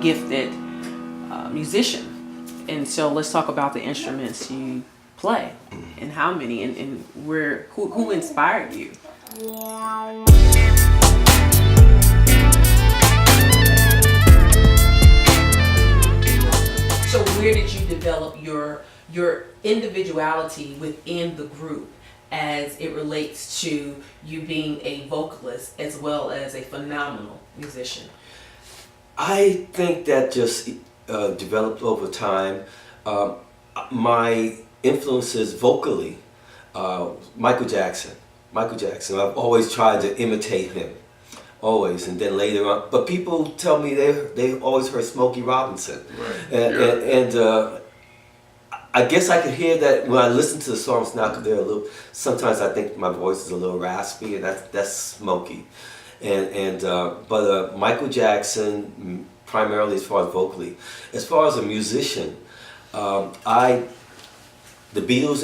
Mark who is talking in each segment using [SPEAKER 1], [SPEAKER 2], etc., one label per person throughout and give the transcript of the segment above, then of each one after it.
[SPEAKER 1] gifted musician. And so let's talk about the instruments you play and how many and who inspired you. So where did you develop your individuality within the group as it relates to you being a vocalist as well as a phenomenal musician?
[SPEAKER 2] I think that just developed over time. My influences vocally, Michael Jackson. I've always tried to imitate him, always, and then later on. But people tell me they always heard Smokey Robinson, and I guess I could hear that when I listen to the songs now, because they're a little. Sometimes I think my voice is a little raspy, and that's Smokey, but Michael Jackson primarily as far as vocally. As far as a musician, the Beatles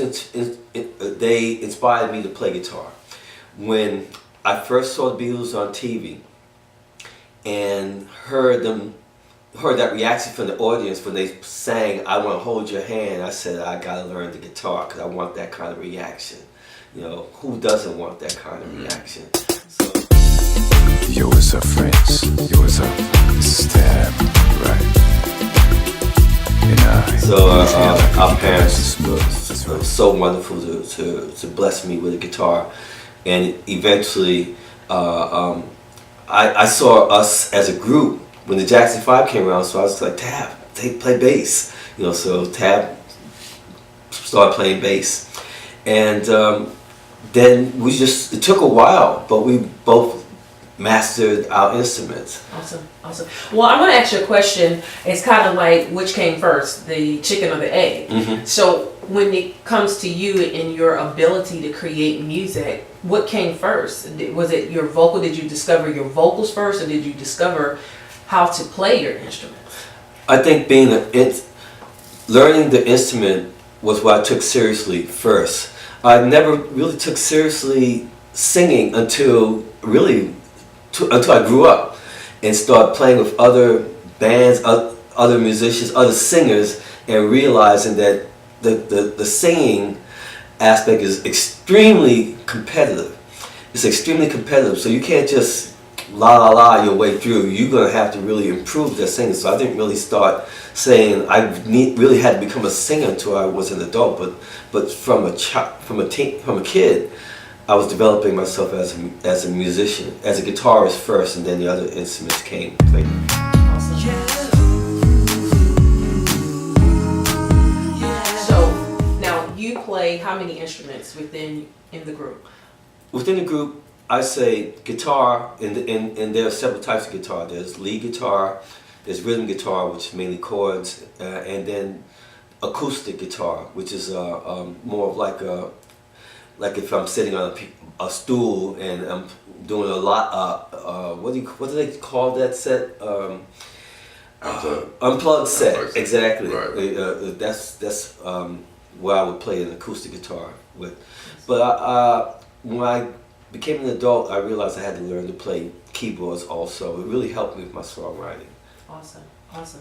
[SPEAKER 2] they inspired me to play guitar. When I first saw the Beatles on TV and heard that reaction from the audience when they sang "I Want to Hold Your Hand," I said, I gotta learn the guitar because I want that kind of reaction. You know, who doesn't want that kind of reaction? So,
[SPEAKER 3] yo, what's up, friends? Yo, what's up? This is Tab, right?
[SPEAKER 2] So our parents were so wonderful to bless me with a guitar, and eventually I saw us as a group when the Jackson 5 came around. So I was like, Tab, play bass, you know. So Tab started playing bass, and then it took a while, but we both mastered our instruments.
[SPEAKER 1] Awesome. Well, I want to ask you a question. It's kind of like, which came first, the chicken or the egg? Mm-hmm. So when it comes to you and your ability to create music, what came first? Was it your vocal? Did you discover your vocals first, or did you discover how to play your instruments?
[SPEAKER 2] I think learning the instrument was what I took seriously first. I never really took seriously singing until I grew up and started playing with other bands, other musicians, other singers, and realizing that the singing aspect is extremely competitive. It's extremely competitive, so you can't just la your way through. You're going to have to really improve that singing. So I didn't really start saying I really had to become a singer until I was an adult, but from a kid, I was developing myself as a musician, as a guitarist first, and then the other instruments came later.
[SPEAKER 1] Awesome. So now you play how many instruments in the group?
[SPEAKER 2] Within the group, I say guitar, and there are several types of guitar. There's lead guitar, there's rhythm guitar, which is mainly chords, and then acoustic guitar, which is more of like if I'm sitting on a stool and I'm doing a lot. What do they call that set? Unplugged set. Exactly. Right. That's where I would play an acoustic guitar with. But when I became an adult, I realized I had to learn to play keyboards also. It really helped me with my songwriting.
[SPEAKER 1] Awesome.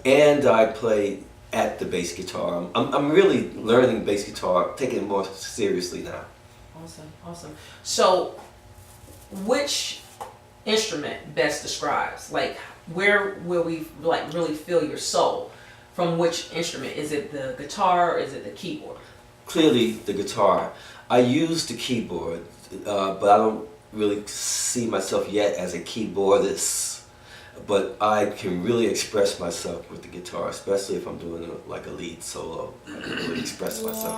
[SPEAKER 2] And I play at the bass guitar. I'm really learning bass guitar, taking it more seriously now.
[SPEAKER 1] Awesome. So, which instrument best describes? Like, where will we really feel your soul from which instrument? Is it the guitar or is it the keyboard?
[SPEAKER 2] Clearly, the guitar. I use the keyboard, but I don't really see myself yet as a keyboardist. But I can really express myself with the guitar, especially if I'm doing a lead solo. I can really express myself.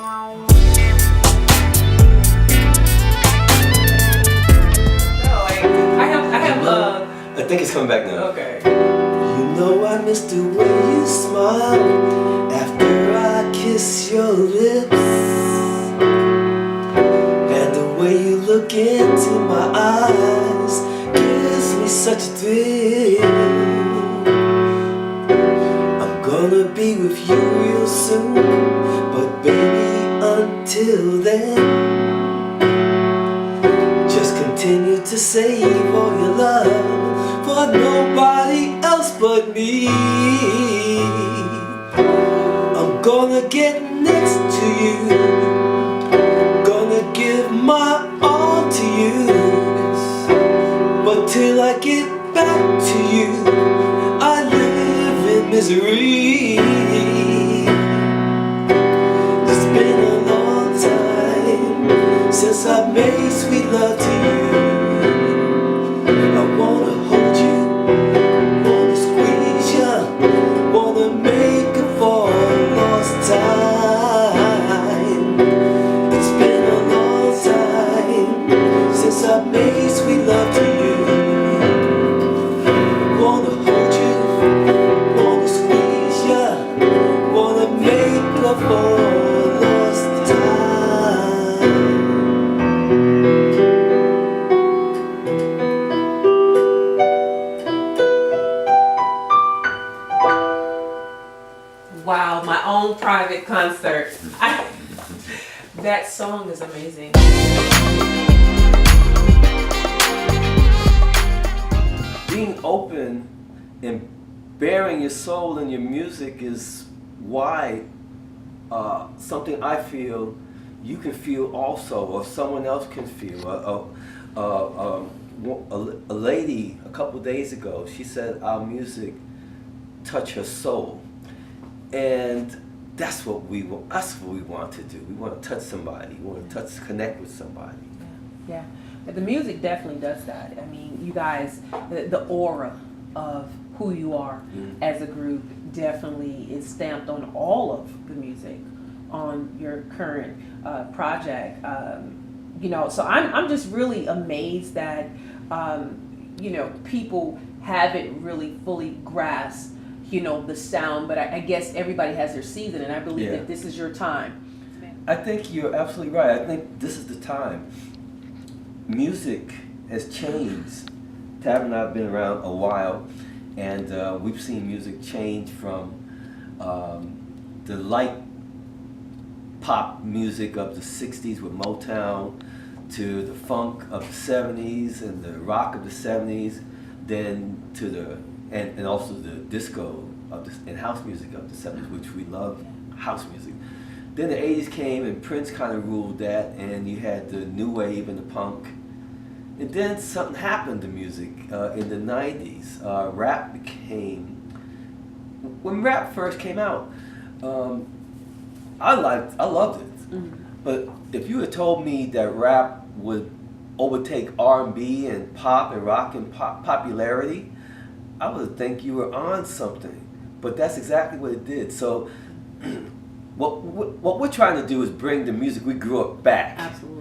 [SPEAKER 2] I think it's coming back now.
[SPEAKER 1] Okay.
[SPEAKER 2] You know I miss the way you smile after I kiss your lips, and the way you look into my eyes gives me such a thrill. I'm gonna be with you real soon, but baby, until then, continue to save all your love for nobody else but me. I'm gonna get next to you, gonna give my all to you, but till I get back to you, I live in misery. It's been a long time since I made sweet love to you. I wanna hold you, wanna squeeze ya, wanna make up for lost time. It's been a long time since I made sweet love to you. Wanna hold you, wanna squeeze ya, wanna make up for lost time.
[SPEAKER 1] Wow, my own private concert. That song is amazing.
[SPEAKER 2] Being open and bearing your soul in your music is why something I feel you can feel also, or someone else can feel. A lady a couple days ago, she said our music touched her soul, and that's what we want. That's what we want to do. We want to touch somebody. We want to connect with somebody.
[SPEAKER 1] Yeah. The music definitely does that. I mean, you guys, the aura of who you are as a group definitely is stamped on all of the music on your current project. You know, so I'm just really amazed that you know, people haven't really fully grasped, you know, the sound. But I guess everybody has their season, and I believe that this is your time.
[SPEAKER 2] I think you're absolutely right. I think this is the time. Music has changed. Tab and I have been around a while, and we've seen music change from the light pop music of the 60s with Motown to the funk of the 70s and the rock of the 70s, then to the and also the disco of the, and house music of the 70s, which we love house music. Then the 80s came and Prince kind of ruled that, and you had the new wave and the punk. And then something happened to music in the 90s. Rap became, when rap first came out, I loved it. But if you had told me that rap would overtake R&B and pop and rock in popularity, I would think you were on something. But that's exactly what it did. So what we're trying to do is bring the music we grew up back.
[SPEAKER 1] Absolutely.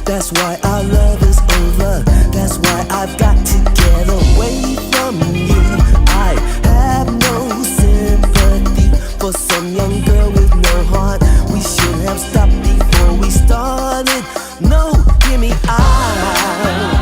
[SPEAKER 4] That's why our love is over. That's why I've got to get away from you. I have no sympathy for some young girl with no heart. We should have stopped before we started. No, hear me out.